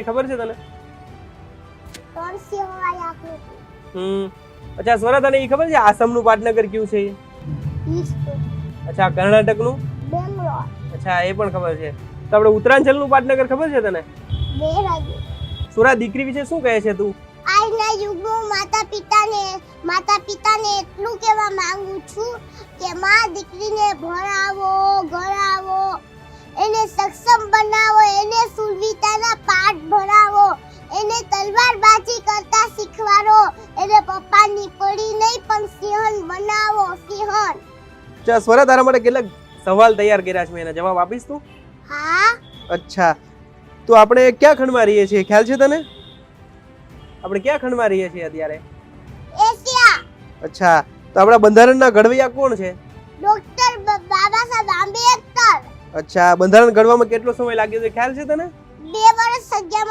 ખબર છે તને? ત્રણ સિંહોવાળી આકૃતિ. અચ્છા સ્વરા, તને એ ખબર છે આસામનું પાટનગર કયું છે? ઈસ્ટ. અચ્છા કર્ણાટકનું? બેંગ્લોર. અચ્છા એ પણ ખબર છે. તો આપણે ઉત્તરાંચલનું પાટનગર ખબર છે તને? દેહરાદૂન. સ્વરા, દીકરી વિશે શું કહે છે તું? આજના યુગમાં માતા પિતાને એટલું કહેવા માંગુ છું કે માં દીકરીને ભણાવો, ગણાવો, એને સક્ષમ બનાવો, એને સુરવીરતાના પાઠ ભણાવો, એને તલવારબાજી કરતા શીખવાડો, એને પપ્પાની પડી નહીં પણ સિંહણ બનાવો, સિંહણ. અચ્છા સ્વરા, તારા માટે કેટલાક સવાલ તૈયાર કર્યા છે, મેં એના જવાબ આપીશ તું? હા. અચ્છા, તો આપણે ક્યાં ખંડમાં રહીએ છીએ ખ્યાલ છે તને? આપણે ક્યાં ખંડમાં રહીએ છીએ અત્યારે? એશિયા. અચ્છા, તો આપણા બંધારણના ઘડવૈયા કોણ છે? ડોક્ટર બાબા સાહેબ આંબેડકર. અચ્છા, બંધારણ ઘડવામાં કેટલો સમય લાગ્યો છે ખ્યાલ છે તને? 2 વર્ષ 11